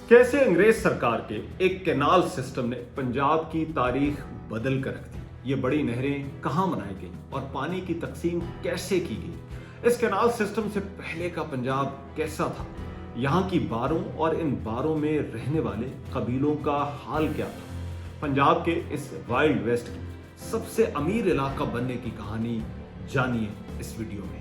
कैसे अंग्रेज सरकार के एक कैनाल सिस्टम ने पंजाब की तारीख बदल कर रख दी। ये बड़ी नहरें कहाँ बनाई गई और पानी की तकसीम कैसे की गई। इस कैनाल सिस्टम से पहले का पंजाब कैसा था, यहाँ की बारों और इन बारों में रहने वाले कबीलों का हाल क्या था। पंजाब के इस वाइल्ड वेस्ट की सबसे अमीर इलाका बनने की कहानी जानिए इस वीडियो में।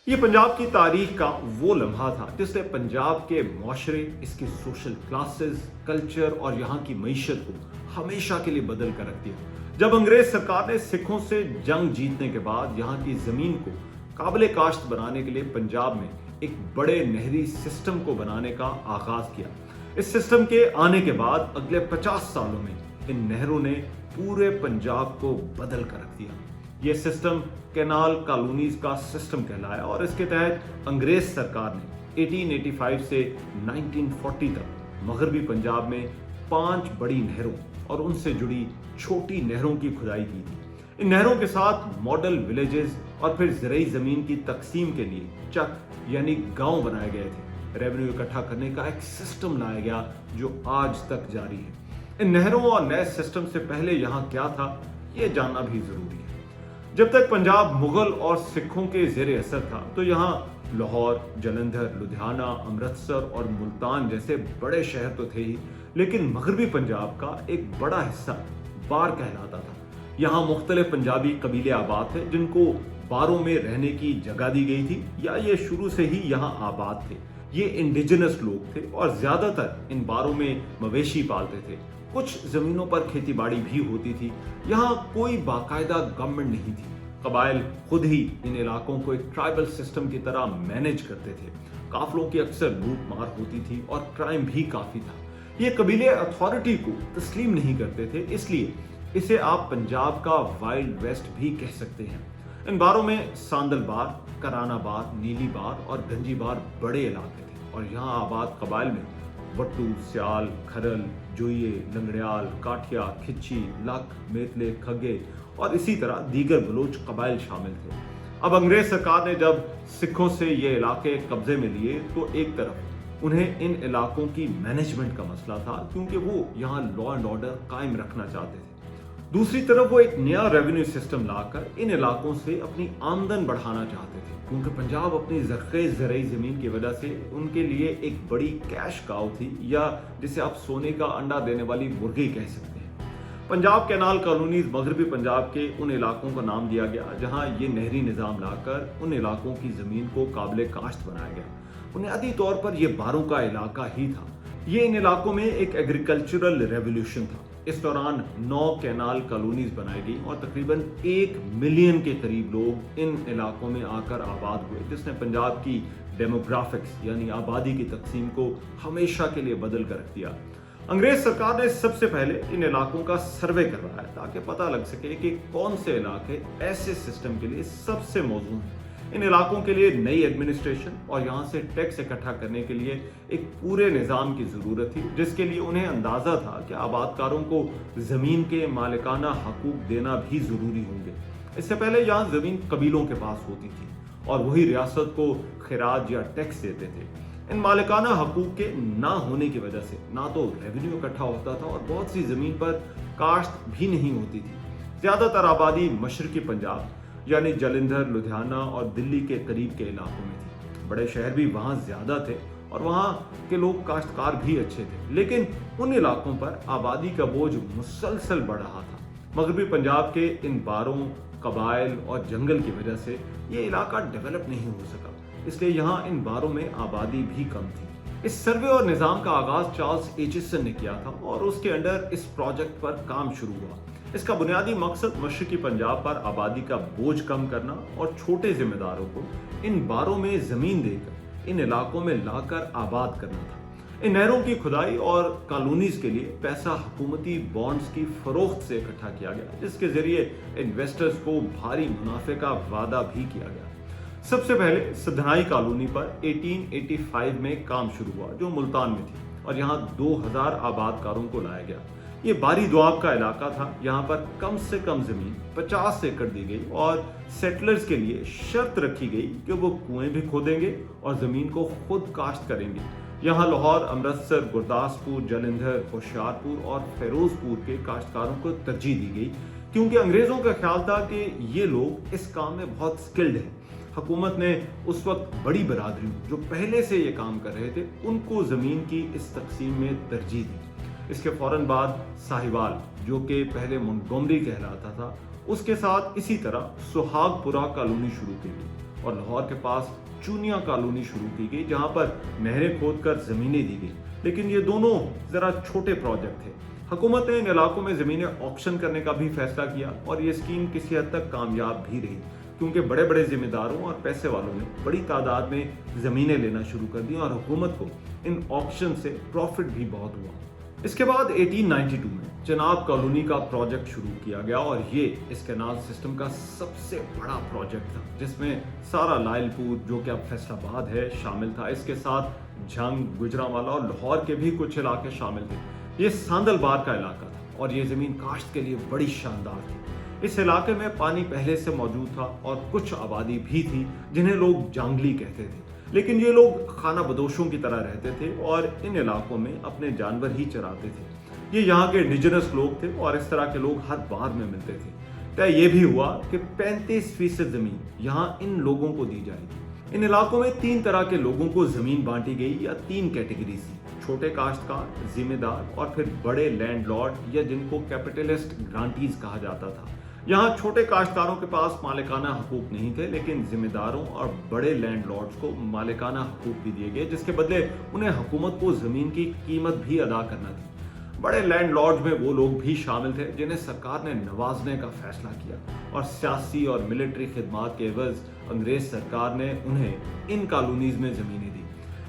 ये पंजाब की तारीख का वो लम्हा था जिसने पंजाब के मुआशरे, इसकी सोशल क्लासेस, कल्चर और यहाँ की मईशत को हमेशा के लिए बदल कर रख दिया। जब अंग्रेज सरकार ने सिखों से जंग जीतने के बाद यहाँ की जमीन को काबिले काश्त बनाने के लिए पंजाब में एक बड़े नहरी सिस्टम को बनाने का आगाज किया। इस सिस्टम के आने के बाद अगले 50 सालों में इन नहरों ने पूरे पंजाब को बदल कर रख दिया। ये सिस्टम कैनाल कॉलोनीज का सिस्टम कहलाया और इसके तहत अंग्रेज सरकार ने 1885 से 1940 तक मगरबी पंजाब में 5 बड़ी नहरों और उनसे जुड़ी छोटी नहरों की खुदाई की थी। इन नहरों के साथ मॉडल विलेजेस और फिर ज़राई ज़मीन की तकसीम के लिए चक यानी गांव बनाए गए थे। रेवेन्यू इकट्ठा करने का एक सिस्टम लाया गया जो आज तक जारी है। इन नहरों और नए सिस्टम से पहले यहाँ क्या था, ये जानना भी जरूरी है। जब तक पंजाब मुगल और सिखों के ज़ेरे असर था तो यहाँ लाहौर, जलंधर, लुधियाना, अमृतसर और मुल्तान जैसे बड़े शहर तो थे ही, लेकिन मगरबी पंजाब का एक बड़ा हिस्सा बार कहलाता था। यहाँ मुख्तलिफ पंजाबी कबीले आबाद थे जिनको बारों में रहने की जगह दी गई थी या ये शुरू से ही यहाँ आबाद थे। ये इंडिजिनस लोग थे और ज्यादातर इन बारों में मवेशी पालते थे। कुछ जमीनों पर खेती बाड़ी भी होती थी। यहाँ कोई बाकायदा गवर्नमेंट नहीं थी। कबाइल खुद ही इन इलाकों को एक ट्राइबल सिस्टम की तरह मैनेज करते थे। काफलों की अक्सर लूट मार होती थी और क्राइम भी काफी था। ये कबीले अथॉरिटी को तस्लीम नहीं करते थे, इसलिए इसे आप पंजाब का वाइल्ड वेस्ट भी कह सकते हैं। इन बारों में सांदल बार, कराना बार, नीली बार और गंजी बार बड़े इलाके थे और यहाँ आबाद कबाइल में वट्टू, स्याल, खरल, जोइये, लंगड़ियाल, काठिया, खिच्ची, लख, मेतले, खग्गे और इसी तरह दीगर बलोच कबाइल शामिल थे। अब अंग्रेज सरकार ने जब सिखों से ये इलाके कब्जे में लिए तो एक तरफ उन्हें इन इलाकों की मैनेजमेंट का मसला था क्योंकि वो यहाँ लॉ एंड ऑर्डर कायम रखना चाहते थे। दूसरी तरफ वो एक नया रेवेन्यू सिस्टम लाकर इन इलाकों से अपनी आमदन बढ़ाना चाहते थे क्योंकि पंजाब अपनी ज़रख़ेज़ ज़राई ज़मीन की वजह से उनके लिए एक बड़ी कैश काउ थी, या जिसे आप सोने का अंडा देने वाली मुर्गी कह सकते हैं। पंजाब कैनाल कॉलोनीज मगरबी पंजाब के उन इलाकों का नाम दिया गया जहां ये नहरी निज़ाम लाकर उन इलाकों की ज़मीन को काबिले काश्त बनाया गया। बुनियादी तौर पर यह बारों का इलाका ही था। ये इन इलाकों में एक एग्रीकल्चरल रेवोल्यूशन था। इस दौरान 9 कैनाल कॉलोनीज बनाई गई और तकरीबन 1 मिलियन के करीब लोग इन इलाकों में आकर आबाद हुए, जिसने पंजाब की डेमोग्राफिक्स यानी आबादी की तकसीम को हमेशा के लिए बदल कर रख दिया। अंग्रेज सरकार ने सबसे पहले इन इलाकों का सर्वे करवाया ताकि पता लग सके कि कौन से इलाके ऐसे सिस्टम के लिए सबसे मौजूद हैं। इन इलाकों के लिए नई एडमिनिस्ट्रेशन और यहाँ से टैक्स इकट्ठा करने के लिए एक पूरे निज़ाम की ज़रूरत थी, जिसके लिए उन्हें अंदाज़ा था कि आबादकारों को ज़मीन के मालिकाना हकूक देना भी ज़रूरी होंगे। इससे पहले यहाँ ज़मीन कबीलों के पास होती थी और वही रियासत को खिराज या टैक्स देते थे। इन मालिकाना हकूक के ना होने की वजह से ना तो रेवेन्यू इकट्ठा होता था और बहुत सी ज़मीन पर काश्त भी नहीं होती थी। ज़्यादातर आबादी मशरकी पंजाब यानी जलंधर, लुधियाना और दिल्ली के करीब के इलाकों में थी। बड़े शहर भी वहाँ ज़्यादा थे और वहाँ के लोग काश्तकार भी अच्छे थे, लेकिन उन इलाकों पर आबादी का बोझ मुसलसल बढ़ रहा था। मगरबी पंजाब के इन बारों, कबाइल और जंगल की वजह से ये इलाका डेवलप नहीं हो सका, इसलिए यहाँ इन बारों में आबादी भी कम थी। इस सर्वे और निज़ाम का आगाज चार्ल्स एचिसन ने किया था और उसके अंडर इस प्रोजेक्ट पर काम शुरू हुआ। इसका बुनियादी मकसद मशरकी पंजाब पर आबादी का बोझ कम करना और छोटे जिम्मेदारों को इन बारों में जमीन देकर इन इलाकों में लाकर आबाद करना था। इन नहरों की खुदाई और कॉलोनीज के लिए पैसा हुकूमती बॉन्ड्स की फरोख्त से इकट्ठा किया गया, जिसके जरिए इन्वेस्टर्स को भारी मुनाफे का वादा भी किया गया। सबसे पहले सधनाई कॉलोनी पर 1885 में काम शुरू हुआ, जो मुल्तान में थी, और यहाँ 2000 आबादकारों को लाया गया। ये बारी दुआब का इलाका था। यहाँ पर कम से कम जमीन 50 एकड़ दी गई और सेटलर्स के लिए शर्त रखी गई कि वो कुएं भी खोदेंगे और जमीन को खुद काश्त करेंगे। यहाँ लाहौर, अमृतसर, गुरदासपुर, जालंधर, होशियारपुर और फिरोजपुर के काश्तकारों को तरजीह दी गई, क्योंकि अंग्रेजों का ख्याल था कि ये लोग इस काम में बहुत स्किल्ड हैं। हुकूमत ने उस वक्त बड़ी बरादरियों जो पहले से ये काम कर रहे थे, उनको जमीन की इस तकसीम में तरजीह दी। इसके फौरन बाद साहिवाल, जो कि पहले मोंटगोमरी कहलाता था, उसके साथ इसी तरह सुहागपुरा कॉलोनी शुरू की गई और लाहौर के पास चूनिया कॉलोनी शुरू की गई, जहां पर नहरें खोदकर जमीनें दी गई। लेकिन ये दोनों जरा छोटे प्रोजेक्ट थे। हुकूमत ने इन इलाकों में जमीनें ऑक्शन करने का भी फैसला किया और ये स्कीम किसी हद तक कामयाब भी रही, क्योंकि बड़े बड़े जिम्मेदारों और पैसे वालों ने बड़ी तादाद में जमीनें लेना शुरू कर दी और हुकूमत को इन ऑक्शन से प्रॉफिट भी बहुत हुआ। इसके बाद 1892 में चनाब कॉलोनी का प्रोजेक्ट शुरू किया गया और ये इस कैनाल सिस्टम का सबसे बड़ा प्रोजेक्ट था, जिसमें सारा लायलपुर, जो कि अब फैसलाबाद है, शामिल था। इसके साथ झंग, गुजरांवाला और लाहौर के भी कुछ इलाके शामिल थे। ये सांदलबार का इलाका था और ये जमीन काश्त के लिए बड़ी शानदार थी। इस इलाके में पानी पहले से मौजूद था और कुछ आबादी भी थी जिन्हें लोग जांगली कहते थे, लेकिन ये लोग खाना बदोशों की तरह रहते थे और इन इलाकों में अपने जानवर ही चराते थे। ये यहाँ के इंडिजिनस लोग थे और इस तरह के लोग हर बार में मिलते थे। तय ये भी हुआ कि 35% जमीन यहाँ इन लोगों को दी जाएगी। इन इलाकों में 3 तरह के लोगों को जमीन बांटी गई या 3 कैटेगरीज थी: छोटे काश्तकार, जिम्मेदार और फिर बड़े लैंडलॉर्ड या जिनको कैपिटलिस्ट ग्रांटीज कहा जाता था। यहाँ छोटे काश्तकारों के पास मालिकाना हकूक नहीं थे, लेकिन जिम्मेदारों और बड़े लैंडलॉर्ड्स को मालिकाना हकूक भी दिए गए, जिसके बदले उन्हें हुकूमत को जमीन की कीमत भी अदा करना थी। बड़े लैंडलॉर्ड्स में वो लोग भी शामिल थे जिन्हें सरकार ने नवाजने का फैसला किया और सियासी और मिलिट्री खिदमात के एवज अंग्रेज सरकार ने उन्हें इन कॉलोनीज में जमीनें दी।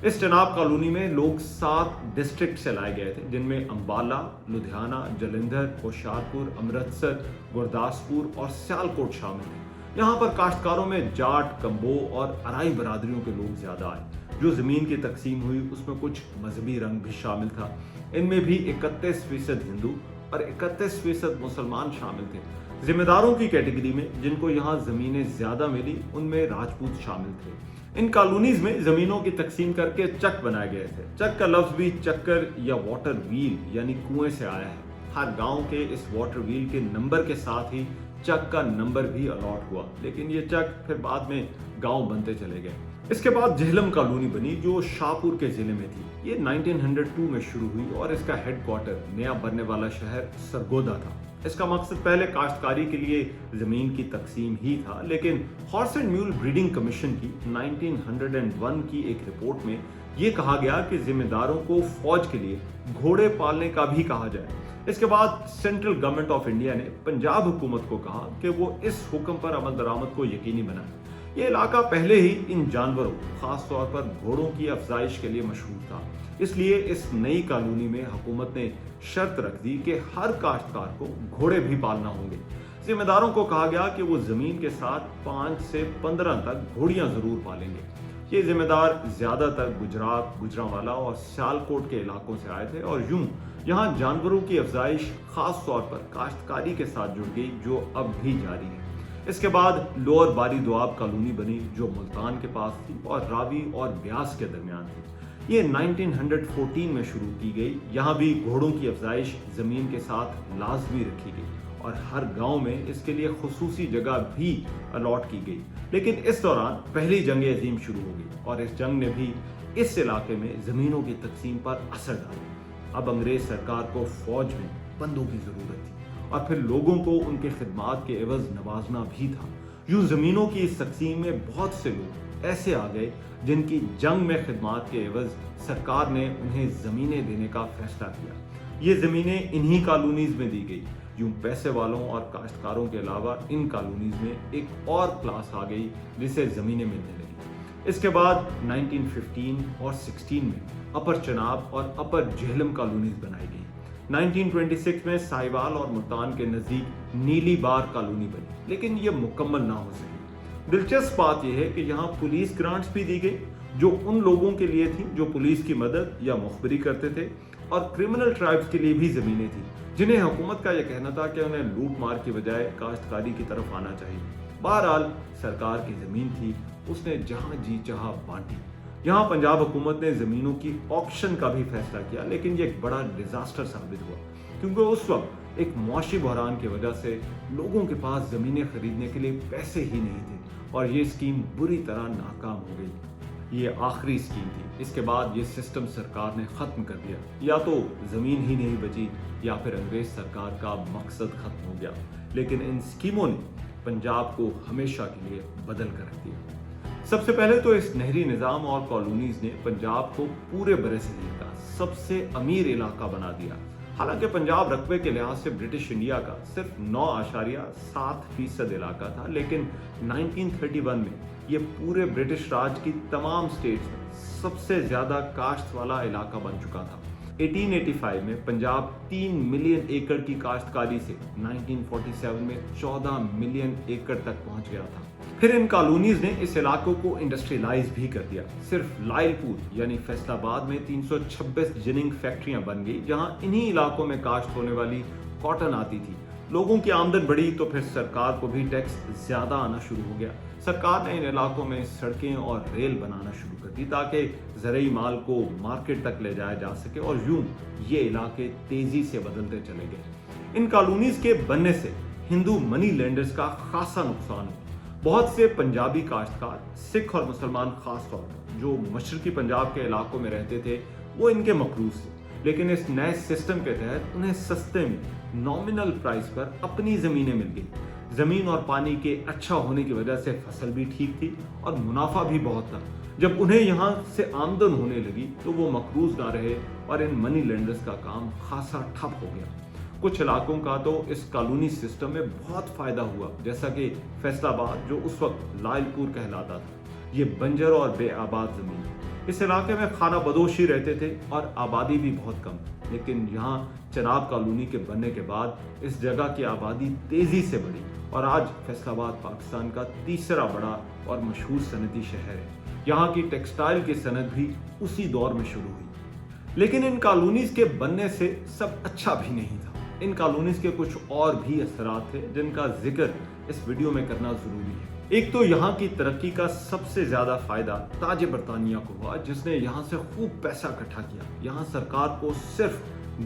इस चनाब कॉलोनी में लोग 7 डिस्ट्रिक्ट से लाए गए थे, जिनमें अंबाला, लुधियाना, जालंधर, होशियारपुर, अमृतसर, गुरदासपुर और सियालकोट शामिल थे। यहाँ पर काश्तकारों में जाट, कंबो और अराई बरादरियों के लोग ज्यादा आए। जो जमीन की तकसीम हुई उसमें कुछ मजहबी रंग भी शामिल था। इनमें भी 31% हिंदू और 31% मुसलमान शामिल थे। जिम्मेदारों की कैटेगरी में जिनको यहाँ जमीनें ज्यादा मिली, उनमें राजपूत शामिल थे। इन कॉलोनीज में जमीनों की तकसीम करके चक बनाए गए थे। चक का लफ्ज भी चक्कर या वाटर व्हील यानी कुएं से आया है। हर गांव के इस वाटर व्हील के नंबर के साथ ही चक का नंबर भी अलॉट हुआ, लेकिन ये चक फिर बाद में गांव बनते चले गए। इसके बाद झेलम कॉलोनी बनी, जो शाहपुर के जिले में थी। ये 1902 में शुरू हुई और इसका हेडक्वार्टर नया बनने वाला शहर सरगोदा था। इसका मकसद पहले काश्तकारी के लिए जमीन की तकसीम ही था, लेकिन horse and mule breeding commission की 1901 की एक रिपोर्ट में यह कहा गया कि जिम्मेदारों को फौज के लिए घोड़े पालने का भी कहा जाए। इसके बाद सेंट्रल गवर्नमेंट ऑफ इंडिया ने पंजाब हुकूमत को कहा कि वो इस हुक्म पर अमल दरामद को यकीनी बनाए। ये इलाका पहले ही इन जानवरों, खास तौर पर घोड़ों की अफजाइश के लिए मशहूर था। इसलिए इस नई कॉलोनी में हुकूमत ने शर्त रख दी कि हर काश्तकार को घोड़े भी पालना होंगे। जिम्मेदारों को कहा गया कि वो जमीन के साथ 5 से 15 तक घोड़ियां जरूर पालेंगे। ये जिम्मेदार ज्यादातर गुजरात, गुजरांवाला और सियालकोट के इलाकों से आए थे और यूं यहाँ जानवरों की अफजाइश खास तौर पर काश्तकारी के साथ जुड़ गई, जो अब भी जारी है। इसके बाद लोअर बारी दुआब कॉलोनी बनी, जो मुल्तान के पास थी और रावी और ब्यास के दरमियान थी। ये 1914 में शुरू की गई। यहाँ भी घोड़ों की अफजाइश जमीन के साथ लाजमी रखी गई और हर गांव में इसके लिए खुसूसी जगह भी अलॉट की गई। लेकिन इस दौरान पहली जंग अजीम शुरू हो गई और इस जंग ने भी इस इलाके में जमीनों की तकसीम पर असर डाला। अब अंग्रेज सरकार को फौज में बंदों की जरूरत थी और फिर लोगों को उनके खिदमात के एवज नवाजना भी था। यूं जमीनों की इस तकसीम में बहुत से लोग ऐसे आ गए जिनकी जंग में खिदमात के एवज सरकार ने उन्हें जमीनें देने का फैसला किया। ये जमीनें इन्हीं कॉलोनीज में दी गई। यूं पैसे वालों और काश्तकारों के अलावा इन कॉलोनीज में एक और क्लास आ गई जिसे जमीनें मिलने लगी। اس کے بعد 1915 اور 16 میں اپر چناب اور اپر جہلم کالونیز بنائی گئی. 1926 میں ساہیوال اور ملتان کے نزدیک نیلی بار کالونی بنی، لیکن یہ مکمل نہ ہو سکی. دلچسپ بات یہ ہے کہ یہاں پولیس گرانٹس بھی دی گئی جو ان لوگوں کے لیے تھی جو پولیس کی مدد یا مخبری کرتے تھے، اور کرمنل ٹرائبز کے لیے بھی زمینیں تھیں جنہیں حکومت کا یہ کہنا تھا کہ انہیں لوٹ مار کی بجائے کاشتکاری کی طرف آنا چاہیے. بہرحال سرکار کی زمین تھی، اس نے جہاں جی چاہا بانٹی. یہاں پنجاب حکومت نے زمینوں کی آکشن کا بھی فیصلہ کیا، لیکن یہ ایک بڑا ڈیزاسٹر ثابت ہوا کیونکہ اس وقت ایک معاشی بحران کی وجہ سے لوگوں کے پاس زمینیں خریدنے کے لیے پیسے ہی نہیں تھے اور یہ اسکیم بری طرح ناکام ہو گئی. یہ آخری اسکیم تھی. اس کے بعد یہ سسٹم سرکار نے ختم کر دیا. یا تو زمین ہی نہیں بچی یا پھر انگریز سرکار کا مقصد ختم ہو گیا. لیکن ان اسکیموں نے پنجاب کو ہمیشہ کے لیے بدل کر رکھ دیا. سب سے پہلے تو اس نہری نظام اور کالونیز نے پنجاب کو پورے برصغیر کا سب سے امیر علاقہ بنا دیا. حالانکہ پنجاب رقبے کے لحاظ سے برٹش انڈیا کا صرف 9.7% علاقہ تھا، لیکن 1931 میں یہ پورے برٹش راج کی تمام سٹیٹس میں سب سے زیادہ کاشت والا علاقہ بن چکا تھا. 1885 میں پنجاب 3 ملین ایکڑ کی کاشتکاری سے 1947 میں 14 ملین ایکڑ تک پہنچ گیا تھا. پھر ان کالونیز نے اس علاقوں کو انڈسٹریلائز بھی کر دیا. صرف لائل پور یعنی فیصل آباد میں 326 جننگ فیکٹریاں بن گئی جہاں انہی علاقوں میں کاشت ہونے والی کاٹن آتی تھی. لوگوں کی آمدن بڑھی تو پھر سرکار کو بھی ٹیکس زیادہ آنا شروع ہو گیا. سرکار نے ان علاقوں میں سڑکیں اور ریل بنانا شروع کر دی تاکہ زرعی مال کو مارکیٹ تک لے جایا جا سکے، اور یوں یہ علاقے تیزی سے بدلتے چلے گئے. ان کالونیز کے بننے سے ہندو منی لینڈرز کا خاصا نقصان ہوا. بہت سے پنجابی کاشتکار، سکھ اور مسلمان خاص طور پر جو مشرقی پنجاب کے علاقوں میں رہتے تھے، وہ ان کے مقروض تھے. لیکن اس نئے سسٹم کے تحت انہیں سستے میں نامنل پرائس پر اپنی زمینیں مل گئی. زمین اور پانی کے اچھا ہونے کی وجہ سے فصل بھی ٹھیک تھی اور منافع بھی بہت تھا. جب انہیں یہاں سے آمدن ہونے لگی تو وہ مقروض نہ رہے اور ان منی لینڈرز کا کام خاصا ٹھپ ہو گیا. کچھ علاقوں کا تو اس کالونی سسٹم میں بہت فائدہ ہوا، جیسا کہ فیصل آباد جو اس وقت لائل پور کہلاتا تھا. یہ بنجر اور بے آباد زمین. اس علاقے میں خانہ بدوش ہی رہتے تھے اور آبادی بھی بہت کم. لیکن یہاں چناب کالونی کے بننے کے بعد اس جگہ کی آبادی تیزی سے بڑھی اور آج فیصل آباد پاکستان کا تیسرا بڑا اور مشہور صنعتی شہر ہے. یہاں کی ٹیکسٹائل کی صنعت بھی اسی دور میں شروع ہوئی. لیکن ان کالونیز کے بننے سے سب اچھا بھی نہیں تھا. ان کالونیز کے کچھ اور بھی اثرات تھے جن کا ذکر اس ویڈیو میں کرنا ضروری ہے. ایک تو یہاں کی ترقی کا سب سے زیادہ فائدہ تاج برطانیہ کو ہوا، جس نے یہاں سے خوب پیسہ اکٹھا کیا. یہاں سرکار کو صرف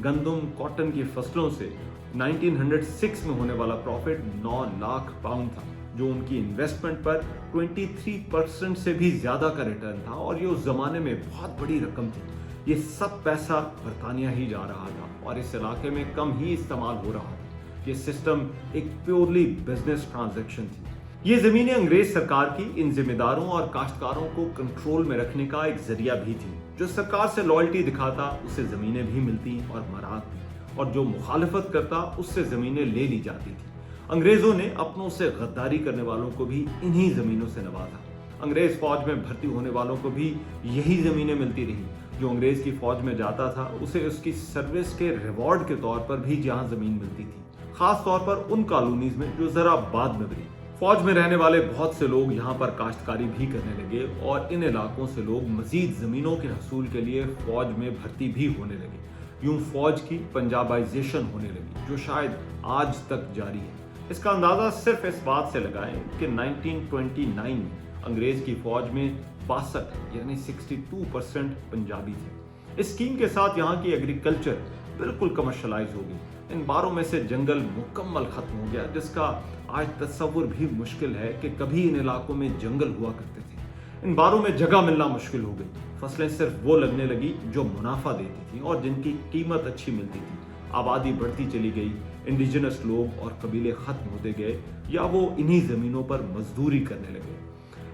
گندم کاٹن کی فصلوں سے 1906 میں ہونے والا پروفٹ 9 لاکھ پاؤنڈ تھا، جو ان کی انویسٹمنٹ پر 23% سے بھی زیادہ کا ریٹرن تھا، اور یہ اس زمانے میں بہت بڑی رقم تھی. یہ سب پیسہ برطانیہ ہی جا رہا تھا اور اس علاقے میں کم ہی استعمال ہو رہا تھا. یہ سسٹم ایک پیورلی بزنس ٹرانزیکشن تھی. یہ زمینیں انگریز سرکار کی ان ذمہ داروں اور کاشتکاروں کو کنٹرول میں رکھنے کا ایک ذریعہ بھی تھی. جو سرکار سے لائلٹی دکھاتا اسے زمینیں بھی ملتی اور مراعات بھی، اور جو مخالفت کرتا اس سے زمینیں لے لی جاتی تھی. انگریزوں نے اپنوں سے غداری کرنے والوں کو بھی انہی زمینوں سے نوازا. انگریز فوج میں بھرتی ہونے والوں کو بھی یہی زمینیں ملتی رہی. جو انگریز کی فوج میں جاتا تھا اسے اس کی سروس کے ریوارڈ کے طور پر بھی جہاں زمین ملتی تھی، خاص طور پر ان کالونیز میں جو ذرا بعد میں بنی. فوج میں رہنے والے بہت سے لوگ یہاں پر کاشتکاری بھی کرنے لگے اور ان علاقوں سے لوگ مزید زمینوں کے حصول کے لیے فوج میں بھرتی بھی ہونے لگے. یوں فوج کی پنجابائزیشن ہونے لگی جو شاید آج تک جاری ہے. اس کا اندازہ صرف اس بات سے لگائیں کہ 1929 میں انگریز کی فوج میں 62 یعنی 62% پنجابی تھے. اس اسکیم کے ساتھ یہاں کی ایگریکلچر بالکل کمرشلائز ہو گئی. ان باروں میں سے جنگل مکمل ختم ہو گیا، جس کا آج تصور بھی مشکل ہے کہ کبھی ان علاقوں میں جنگل ہوا کرتے تھے. ان باروں میں جگہ ملنا مشکل ہو گئی. فصلیں صرف وہ لگنے لگی جو منافع دیتی تھیں اور جن کی قیمت اچھی ملتی تھی. آبادی بڑھتی چلی گئی. انڈیجنس لوگ اور قبیلے ختم ہوتے گئے یا وہ انہی زمینوں پر مزدوری کرنے لگے.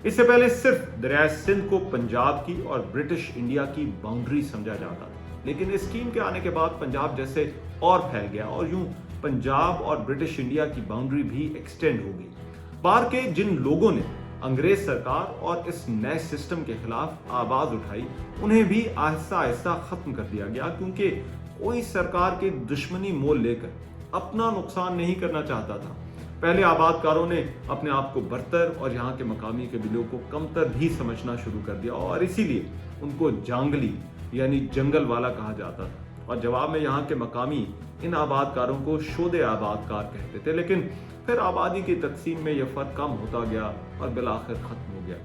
اس سے پہلے صرف دریائے سندھ کو پنجاب کی اور برٹش انڈیا کی باؤنڈری سمجھا جاتا تھا، لیکن اس اسکیم کے آنے کے بعد پنجاب جیسے اور پھیل گیا اور یوں پنجاب اور برٹش انڈیا کی باؤنڈری بھی ایکسٹینڈ ہو گئی. باہر کے جن لوگوں نے انگریز سرکار اور اس نئے سسٹم کے خلاف آواز اٹھائی، انہیں بھی آہستہ آہستہ ختم کر دیا گیا، کیونکہ کوئی سرکار کی دشمنی مول لے کر اپنا نقصان نہیں کرنا چاہتا تھا۔ پہلے آباد کاروں نے اپنے آپ کو برتر اور یہاں کے مقامی قبیلوں کو کمتر بھی سمجھنا شروع کر دیا، اور اسی لیے ان کو جانگلی یعنی جنگل والا کہا جاتا تھا، اور جواب میں یہاں کے مقامی ان آباد کاروں کو شود آباد کار کہتے تھے۔ لیکن پھر آبادی کی تقسیم میں یہ فرق کم ہوتا گیا اور بالآخر ختم ہو گیا۔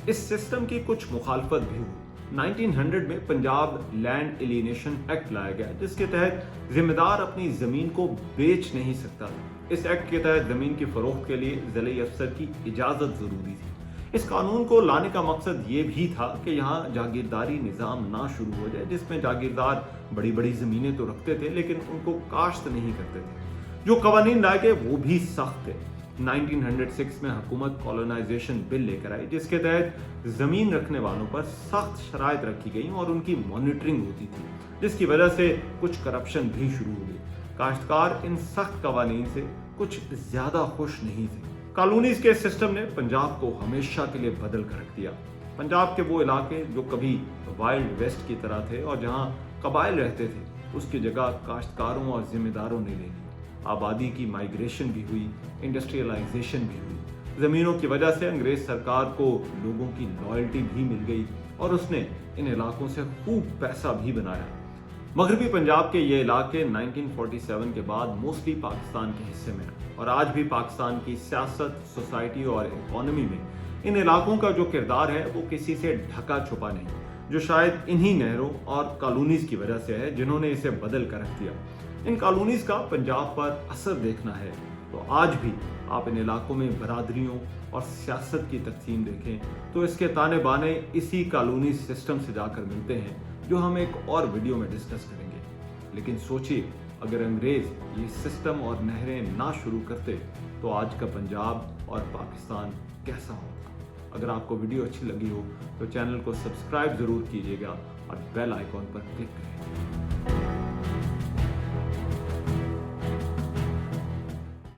اس سسٹم کی کچھ مخالفت بھی ہوئی۔ 1900 میں پنجاب لینڈ ایلینیشن ایکٹ لایا گیا، جس کے تحت ذمہ دار اپنی زمین کو بیچ نہیں سکتا تھا۔ اس ایکٹ کے تحت زمین کی فروخت کے لیے ضلعی افسر کی اجازت ضروری تھی۔ اس قانون کو لانے کا مقصد یہ بھی تھا کہ یہاں جاگیرداری نظام نہ شروع ہو جائے، جس میں جاگیردار بڑی بڑی زمینیں تو رکھتے تھے لیکن ان کو کاشت نہیں کرتے تھے۔ جو قوانین لائے گئے وہ بھی سخت تھے۔ 1906 میں حکومت کالونائزیشن بل لے کر آئی، جس کے تحت زمین رکھنے والوں پر سخت شرائط رکھی گئیں اور ان کی مانیٹرنگ ہوتی تھی، جس کی وجہ سے کچھ کرپشن بھی شروع ہو گئی۔ کاشتکار ان سخت قوانین سے کچھ زیادہ خوش نہیں تھے۔ کالونیز کے سسٹم نے پنجاب کو ہمیشہ کے لیے بدل کر رکھ دیا۔ پنجاب کے وہ علاقے جو کبھی وائلڈ ویسٹ کی طرح تھے اور جہاں قبائل رہتے تھے، اس کی جگہ کاشتکاروں اور ذمہ داروں نے لے لی۔ آبادی کی مائیگریشن بھی ہوئی، انڈسٹریلائزیشن بھی ہوئی۔ زمینوں کی وجہ سے انگریز سرکار کو لوگوں کی لائلٹی بھی مل گئی اور اس نے ان علاقوں سے خوب پیسہ بھی بنایا۔ مغربی پنجاب کے یہ علاقے 1947 کے بعد موسٹلی پاکستان کے حصے میں ہیں، اور آج بھی پاکستان کی سیاست، سوسائٹی اور اکانومی میں ان علاقوں کا جو کردار ہے وہ کسی سے ڈھکا چھپا نہیں، جو شاید انہی نہروں اور کالونیز کی وجہ سے ہے جنہوں نے اسے بدل کر رکھ دیا۔ ان کالونیز کا پنجاب پر اثر دیکھنا ہے تو آج بھی آپ ان علاقوں میں برادریوں اور سیاست کی تقسیم دیکھیں تو اس کے تانے بانے اسی کالونی سسٹم سے جا کر ملتے ہیں، جو ہم ایک اور ویڈیو میں ڈسکس کریں گے۔ لیکن سوچئے، اگر انگریز یہ سسٹم اور نہریں نہ شروع کرتے تو آج کا پنجاب اور پاکستان کیسا ہوتا؟ اگر آپ کو ویڈیو اچھی لگی ہو تو چینل کو سبسکرائب ضرور کیجیے گا اور بیل آئیکن پر کلک کریں۔